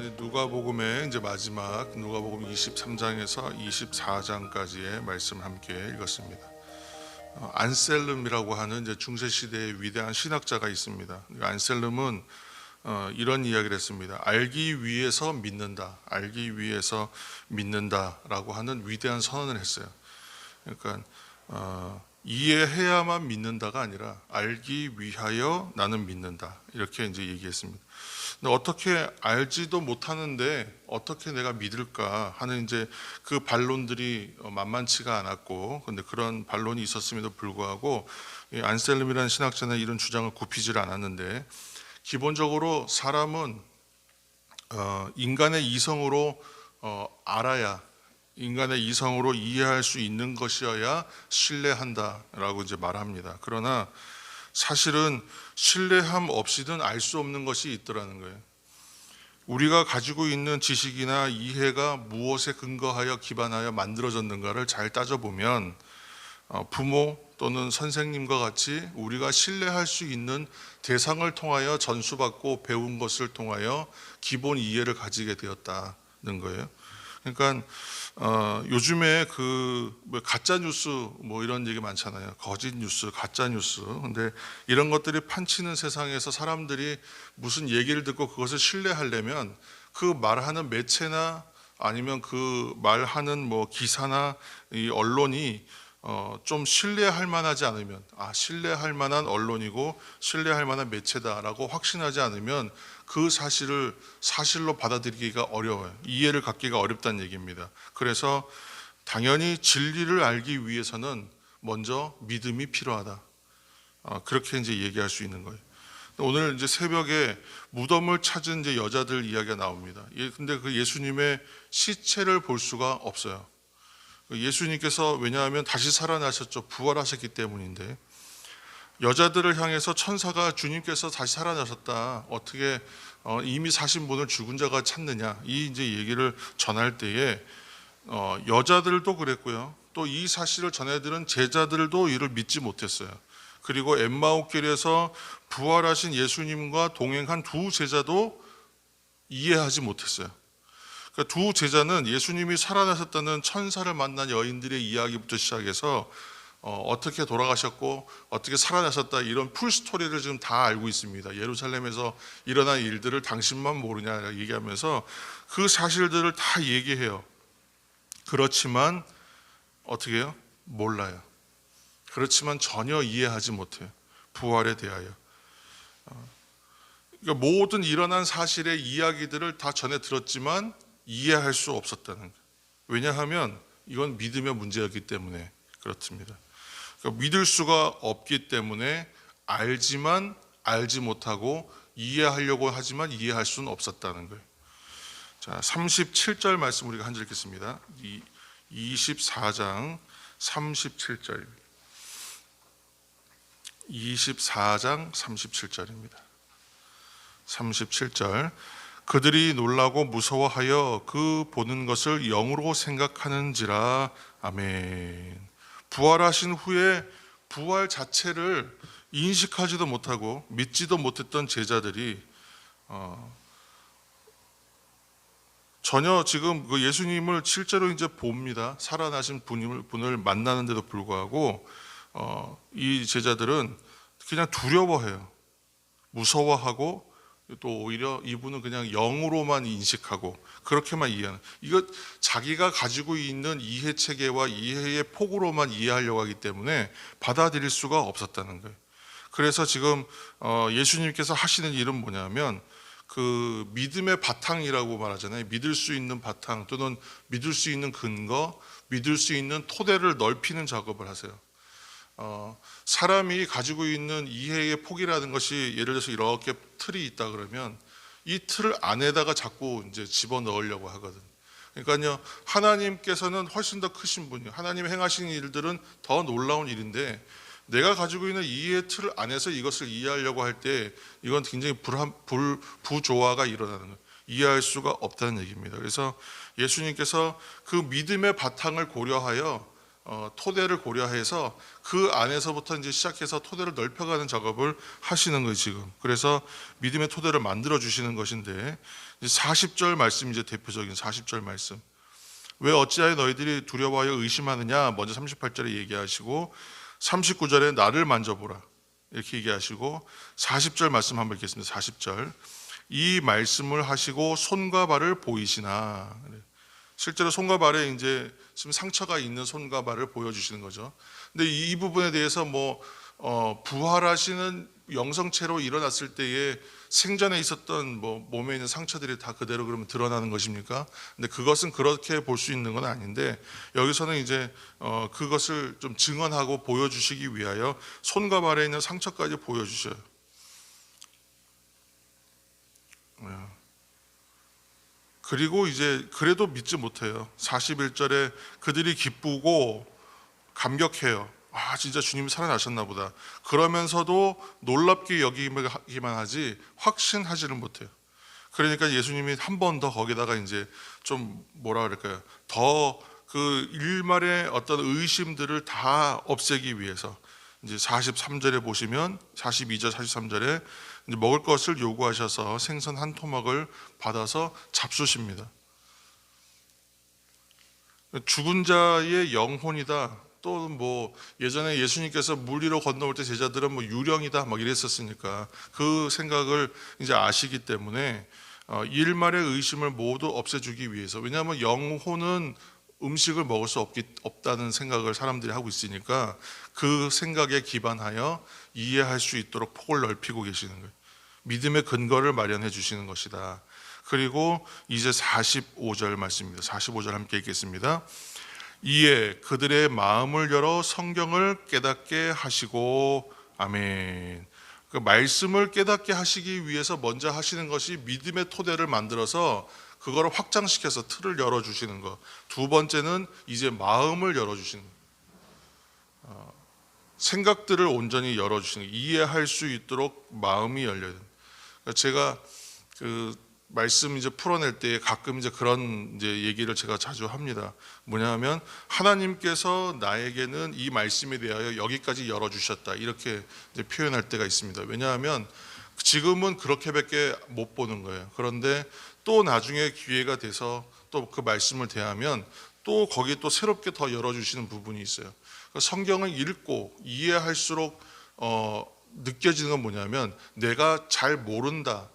누가복음의 이제 마지막 누가복음 23장에서 24장까지의 말씀 함께 읽었습니다. 안셀름이라고 하는 이제 중세 시대의 위대한 신학자가 있습니다. 안셀름은 이런 이야기를 했습니다. 알기 위해서 믿는다, 알기 위해서 믿는다라고 하는 위대한 선언을 했어요. 그러니까 이해해야만 믿는다가 아니라 알기 위하여 나는 믿는다, 이렇게 이제 얘기했습니다. 근데 어떻게 알지도 못하는데 어떻게 내가 믿을까 하는 이제 그 반론들이 만만치가 않았고, 근데 그런 반론이 있었음에도 불구하고 안셀름이라는 신학자는 이런 주장을 굽히질 않았는데, 기본적으로 사람은 인간의 이성으로 알아야, 인간의 이성으로 이해할 수 있는 것이어야 신뢰한다라고 이제 말합니다. 그러나 사실은 신뢰함 없이는 알 수 없는 것이 있더라는 거예요. 우리가 가지고 있는 지식이나 이해가 무엇에 근거하여 기반하여 만들어졌는가를 잘 따져보면 부모 또는 선생님과 같이 우리가 신뢰할 수 있는 대상을 통하여 전수받고 배운 것을 통하여 기본 이해를 가지게 되었다는 거예요. 그러니까 요즘에 가짜 뉴스 이런 얘기 많잖아요. 거짓 뉴스, 가짜 뉴스. 근데 이런 것들이 판치는 세상에서 사람들이 무슨 얘기를 듣고 그것을 신뢰하려면 그 말하는 매체나 아니면 그 말하는 기사나 이 언론이 좀 신뢰할 만하지 않으면, 신뢰할 만한 언론이고 신뢰할 만한 매체다라고 확신하지 않으면 그 사실을 사실로 받아들이기가 어려워요. 이해를 갖기가 어렵다는 얘기입니다. 그래서 당연히 진리를 알기 위해서는 먼저 믿음이 필요하다, 그렇게 이제 얘기할 수 있는 거예요. 오늘 이제 새벽에 무덤을 찾은 이제 여자들 이야기가 나옵니다. 근데 그 예수님의 시체를 볼 수가 없어요. 예수님께서, 왜냐하면 다시 살아나셨죠. 부활하셨기 때문인데, 여자들을 향해서 천사가 주님께서 다시 살아나셨다, 어떻게 이미 사신 분을 죽은 자가 찾느냐, 이 이제 얘기를 전할 때에 여자들도 그랬고요, 또 이 사실을 전해들은 제자들도 이를 믿지 못했어요. 그리고 엠마오길에서 부활하신 예수님과 동행한 두 제자도 이해하지 못했어요. 그러니까 두 제자는 예수님이 살아나셨다는 천사를 만난 여인들의 이야기부터 시작해서 어떻게 돌아가셨고 어떻게 살아나셨다, 이런 풀스토리를 지금 다 알고 있습니다. 예루살렘에서 일어난 일들을 당신만 모르냐 얘기하면서 그 사실들을 다 얘기해요. 그렇지만 어떻게 해요? 몰라요. 그렇지만 전혀 이해하지 못해요. 부활에 대하여. 그러니까 모든 일어난 사실의 이야기들을 다 전해 들었지만 이해할 수 없었다는 거예요. 왜냐하면 이건 믿음의 문제였기 때문에 그렇습니다. 그러니까 믿을 수가 없기 때문에 알지만 알지 못하고, 이해하려고 하지만 이해할 수는 없었다는 거예요. 자, 37절 말씀 우리가 한 절 읽겠습니다. 24장 37절. 24장 37절입니다. 37절. 그들이 놀라고 무서워하여 그 보는 것을 영으로 생각하는지라. 아멘. 부활하신 후에 부활 자체를 인식하지도 못하고 믿지도 못했던 제자들이 전혀 지금 그 예수님을 실제로 이제 봅니다. 살아나신 분을 만나는데도 불구하고 이 제자들은 그냥 두려워해요. 무서워하고, 또 오히려 이분은 그냥 영으로만 인식하고 그렇게만 이해하는, 이거 자기가 가지고 있는 이해 체계와 이해의 폭으로만 이해하려고 하기 때문에 받아들일 수가 없었다는 거예요. 그래서 지금 예수님께서 하시는 일은 뭐냐면, 그 믿음의 바탕이라고 말하잖아요. 믿을 수 있는 바탕 또는 믿을 수 있는 근거, 믿을 수 있는 토대를 넓히는 작업을 하세요. 사람이 가지고 있는 이해의 폭이라는 것이, 예를 들어서 이렇게 틀이 있다 그러면 이 틀 안에다가 자꾸 이제 집어 넣으려고 하거든. 그러니까요, 하나님께서는 훨씬 더 크신 분이에요. 하나님 행하신 일들은 더 놀라운 일인데, 내가 가지고 있는 이해의 틀 안에서 이것을 이해하려고 할 때 이건 굉장히 부조화가 일어나는 거예요. 이해할 수가 없다는 얘기입니다. 그래서 예수님께서 그 믿음의 바탕을 고려하여 토대를 고려해서 그 안에서부터 이제 시작해서 토대를 넓혀가는 작업을 하시는 거예요 지금. 그래서 믿음의 토대를 만들어 주시는 것인데, 이제 40절 말씀, 이제 대표적인 40절 말씀. 왜 어찌하여 너희들이 두려워하여 의심하느냐, 먼저 38절에 얘기하시고 39절에 나를 만져보라 이렇게 얘기하시고 40절 말씀 한번 읽겠습니다. 40절, 이 말씀을 하시고 손과 발을 보이시나. 실제로 손과 발에 이제 지금 상처가 있는 손과 발을 보여주시는 거죠. 근데 이 부분에 대해서 부활하시는 영성체로 일어났을 때에 생전에 있었던 몸에 있는 상처들이 다 그대로 그러면 드러나는 것입니까? 근데 그것은 그렇게 볼 수 있는 건 아닌데, 여기서는 이제 그것을 좀 증언하고 보여주시기 위하여 손과 발에 있는 상처까지 보여주셔요. 그리고 이제 그래도 믿지 못해요. 41절에 그들이 기쁘고 감격해요. 아, 진짜 주님이 살아나셨나 보다. 그러면서도 놀랍게 여기기만 하지 확신하지는 못해요. 그러니까 예수님이 한 번 더 거기다가 이제 좀 뭐라 그럴까요? 더 그 일말의 어떤 의심들을 다 없애기 위해서 이제 43절에 보시면 42절 43절에 이제 먹을 것을 요구하셔서 생선 한 토막을 받아서 잡수십니다. 죽은 자의 영혼이다. 또 예전에 예수님께서 물 위로 건너올 때 제자들은 유령이다 막 이랬었으니까 그 생각을 이제 아시기 때문에 일말의 의심을 모두 없애주기 위해서, 왜냐하면 영혼은 음식을 먹을 수 없다는 생각을 사람들이 하고 있으니까 그 생각에 기반하여 이해할 수 있도록 폭을 넓히고 계시는 거예요. 믿음의 근거를 마련해 주시는 것이다. 그리고 이제 45절 말씀입니다. 45절 함께 읽겠습니다. 이에 그들의 마음을 열어 성경을 깨닫게 하시고, 아멘. 그 말씀을 깨닫게 하시기 위해서 먼저 하시는 것이 믿음의 토대를 만들어서 그거를 확장시켜서 틀을 열어주시는 것. 두 번째는 이제 마음을 열어주시는 것. 생각들을 온전히 열어주시는 것. 이해할 수 있도록 마음이 열려야 됩니다. 제가 그 말씀 이제 풀어낼 때 가끔 이제 그런 이제 얘기를 제가 자주 합니다. 뭐냐면 하나님께서 나에게는 이 말씀에 대하여 여기까지 열어주셨다 이렇게 이제 표현할 때가 있습니다. 왜냐하면 지금은 그렇게밖에 못 보는 거예요. 그런데 또 나중에 기회가 돼서 또 그 말씀을 대하면 또 거기에 또 새롭게 더 열어주시는 부분이 있어요. 성경을 읽고 이해할수록 느껴지는 건 뭐냐면 내가 잘 모른다.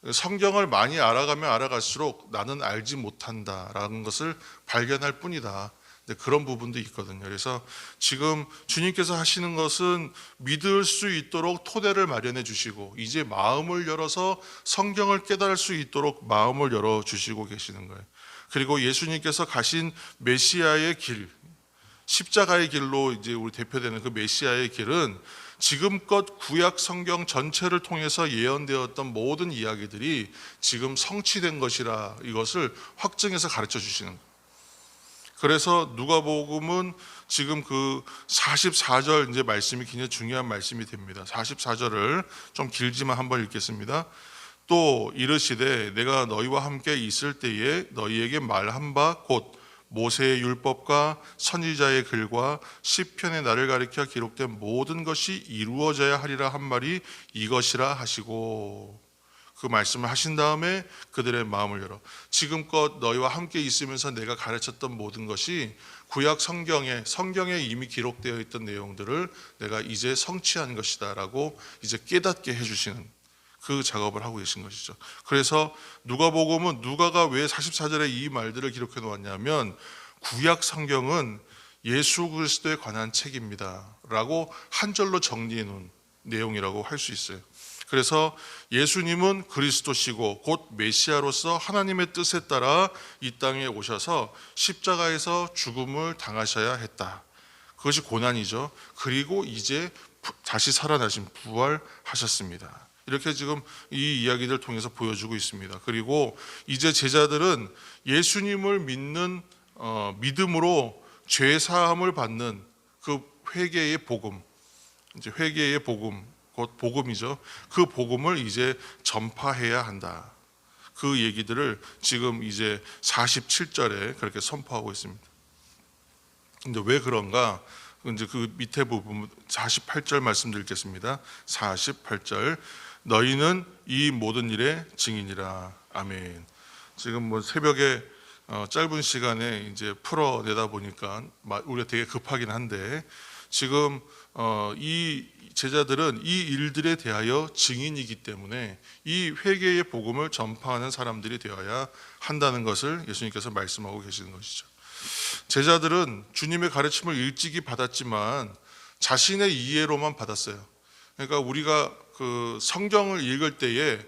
성경을 많이 알아가면 알아갈수록 나는 알지 못한다라는 것을 발견할 뿐이다. 그런 부분도 있거든요. 그래서 지금 주님께서 하시는 것은 믿을 수 있도록 토대를 마련해 주시고, 이제 마음을 열어서 성경을 깨달을 수 있도록 마음을 열어 주시고 계시는 거예요. 그리고 예수님께서 가신 메시아의 길, 십자가의 길로 이제 우리 대표되는 그 메시아의 길은 지금껏 구약 성경 전체를 통해서 예언되었던 모든 이야기들이 지금 성취된 것이라 이것을 확증해서 가르쳐 주시는 거예요. 그래서 누가복음은 지금 그 44절 이제 말씀이 굉장히 중요한 말씀이 됩니다. 44절을 좀 길지만 한번 읽겠습니다. 또 이르시되 내가 너희와 함께 있을 때에 너희에게 말한 바 곧 모세의 율법과 선지자의 글과 시편의 나를 가리켜 기록된 모든 것이 이루어져야 하리라 한 말이 이것이라 하시고, 그 말씀을 하신 다음에 그들의 마음을 열어 지금껏 너희와 함께 있으면서 내가 가르쳤던 모든 것이 구약 성경에 이미 기록되어 있던 내용들을 내가 이제 성취한 것이다 라고 이제 깨닫게 해주시는 그 작업을 하고 계신 것이죠. 그래서 누가복음은 누가가 왜 44절에 이 말들을 기록해 놓았냐면 구약 성경은 예수 그리스도에 관한 책입니다 라고 한 절로 정리해 놓은 내용이라고 할 수 있어요. 그래서 예수님은 그리스도시고 곧 메시아로서 하나님의 뜻에 따라 이 땅에 오셔서 십자가에서 죽음을 당하셔야 했다. 그것이 고난이죠. 그리고 이제 다시 살아나신 부활하셨습니다. 이렇게 지금 이 이야기를 통해서 보여주고 있습니다. 그리고 이제 제자들은 예수님을 믿는 믿음으로 죄 사함을 받는 그 회개의 복음, 이제 회개의 복음, 곧 복음이죠. 그 복음을 이제 전파해야 한다. 그 얘기들을 지금 이제 47절에 그렇게 선포하고 있습니다. 근데 왜 그런가? 이제 그 밑에 부분 48절 말씀드리겠습니다. 48절 너희는 이 모든 일의 증인이라. 아멘. 지금 뭐 새벽에 짧은 시간에 이제 풀어내다 보니까 우리가 되게 급하긴 한데 지금 이 제자들은 이 일들에 대하여 증인이기 때문에 이 회개의 복음을 전파하는 사람들이 되어야 한다는 것을 예수님께서 말씀하고 계시는 것이죠. 제자들은 주님의 가르침을 일찍이 받았지만 자신의 이해로만 받았어요. 그러니까 우리가 그 성경을 읽을 때에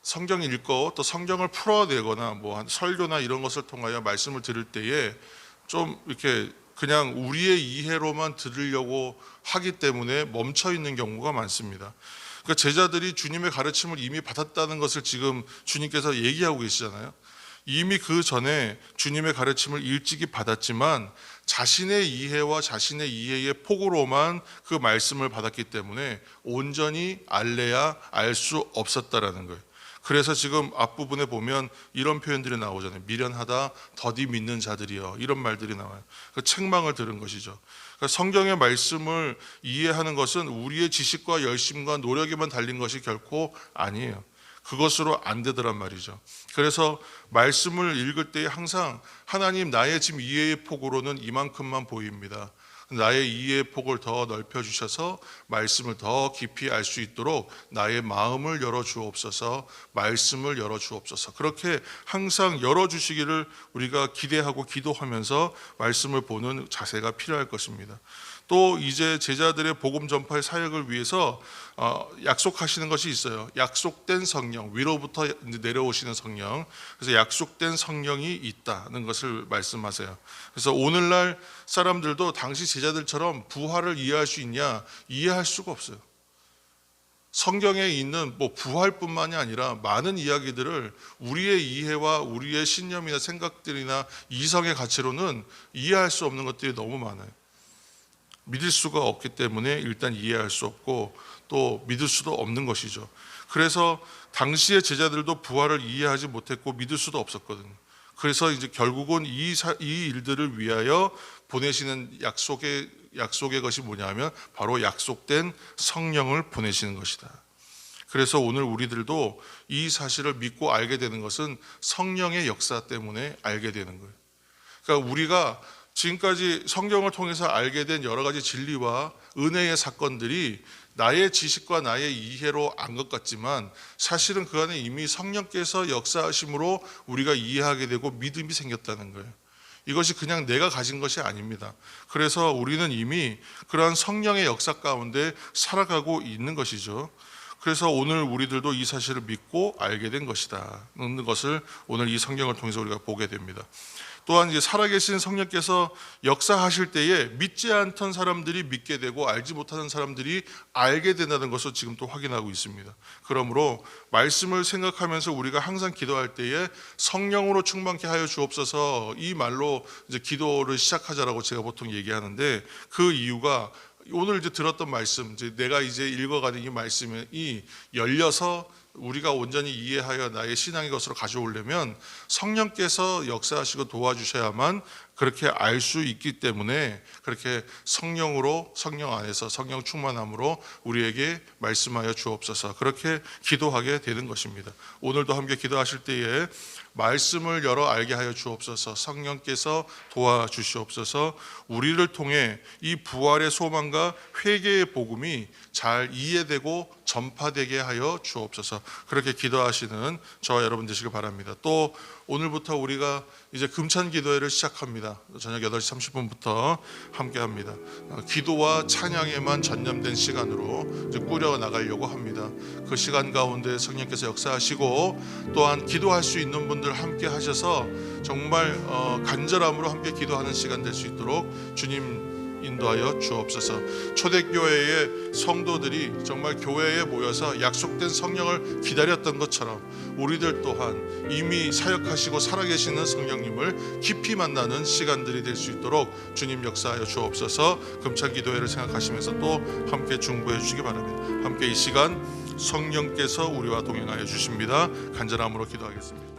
성경 읽고 또 성경을 풀어내거나 뭐 설교나 이런 것을 통하여 말씀을 들을 때에 좀 이렇게 그냥 우리의 이해로만 들으려고 하기 때문에 멈춰 있는 경우가 많습니다. 그러니까 제자들이 주님의 가르침을 이미 받았다는 것을 지금 주님께서 얘기하고 계시잖아요. 이미 그 전에 주님의 가르침을 일찍이 받았지만 자신의 이해와 자신의 이해의 폭으로만 그 말씀을 받았기 때문에 온전히 알래야 알 수 없었다라는 거예요. 그래서 지금 앞부분에 보면 이런 표현들이 나오잖아요. 미련하다 더디 믿는 자들이여, 이런 말들이 나와요. 그 책망을 들은 것이죠. 그러니까 성경의 말씀을 이해하는 것은 우리의 지식과 열심과 노력에만 달린 것이 결코 아니에요. 그것으로 안 되더란 말이죠. 그래서 말씀을 읽을 때 항상 하나님 나의 지금 이해의 폭으로는 이만큼만 보입니다. 나의 이해의 폭을 더 넓혀주셔서 말씀을 더 깊이 알 수 있도록 나의 마음을 열어주옵소서, 말씀을 열어주옵소서. 그렇게 항상 열어주시기를 우리가 기대하고 기도하면서 말씀을 보는 자세가 필요할 것입니다. 또 이제 제자들의 복음 전파의 사역을 위해서 약속하시는 것이 있어요. 약속된 성령, 위로부터 내려오시는 성령. 그래서 약속된 성령이 있다는 것을 말씀하세요. 그래서 오늘날 사람들도 당시 제자들처럼 부활을 이해할 수 있냐? 이해할 수가 없어요. 성경에 있는 뭐 부활뿐만이 아니라 많은 이야기들을 우리의 이해와 우리의 신념이나 생각들이나 이성의 가치로는 이해할 수 없는 것들이 너무 많아요. 믿을 수가 없기 때문에 일단 이해할 수 없고 또 믿을 수도 없는 것이죠. 그래서 당시의 제자들도 부활을 이해하지 못했고 믿을 수도 없었거든요. 그래서 이제 결국은 이 일들을 위하여 보내시는 약속의 것이 뭐냐면 바로 약속된 성령을 보내시는 것이다. 그래서 오늘 우리들도 이 사실을 믿고 알게 되는 것은 성령의 역사 때문에 알게 되는 거예요. 그러니까 우리가 지금까지 성경을 통해서 알게 된 여러 가지 진리와 은혜의 사건들이 나의 지식과 나의 이해로 안 것 같지만 사실은 그 안에 이미 성령께서 역사하심으로 우리가 이해하게 되고 믿음이 생겼다는 거예요. 이것이 그냥 내가 가진 것이 아닙니다. 그래서 우리는 이미 그러한 성령의 역사 가운데 살아가고 있는 것이죠. 그래서 오늘 우리들도 이 사실을 믿고 알게 된 것이다 는 것을 오늘 이 성경을 통해서 우리가 보게 됩니다. 또한 이제 살아계신 성령께서 역사하실 때에 믿지 않던 사람들이 믿게 되고 알지 못하는 사람들이 알게 된다는 것을 지금 또 확인하고 있습니다. 그러므로 말씀을 생각하면서 우리가 항상 기도할 때에 성령으로 충만케 하여 주옵소서, 이 말로 이제 기도를 시작하자라고 제가 보통 얘기하는데, 그 이유가 오늘 이제 들었던 말씀, 이제 내가 이제 읽어가는 이 말씀이 열려서 우리가 온전히 이해하여 나의 신앙의 것으로 가져오려면 성령께서 역사하시고 도와주셔야만 그렇게 알 수 있기 때문에 그렇게 성령으로, 성령 안에서 성령 충만함으로 우리에게 말씀하여 주옵소서, 그렇게 기도하게 되는 것입니다. 오늘도 함께 기도하실 때에 말씀을 열어 알게 하여 주옵소서, 성령께서 도와주시옵소서, 우리를 통해 이 부활의 소망과 회개의 복음이 잘 이해되고 전파되게 하여 주옵소서, 그렇게 기도하시는 저와 여러분 되시길 바랍니다. 또 오늘부터 우리가 이제 금찬 기도회를 시작합니다. 저녁 8시 30분부터 함께 합니다. 기도와 찬양에만 전념된 시간으로 이제 꾸려 나가려고 합니다. 그 시간 가운데 성령께서 역사하시고 또한 기도할 수 있는 분들 함께 하셔서 정말 간절함으로 함께 기도하는 시간 될 수 있도록 주님 인도하여 주옵소서. 초대교회의 성도들이 정말 교회에 모여서 약속된 성령을 기다렸던 것처럼 우리들 또한 이미 사역하시고 살아계시는 성령님을 깊이 만나는 시간들이 될 수 있도록 주님 역사하여 주옵소서. 금찬 기도회를 생각하시면서 또 함께 중보해 주시기 바랍니다. 함께 이 시간 성령께서 우리와 동행하여 주십니다. 간절함으로 기도하겠습니다.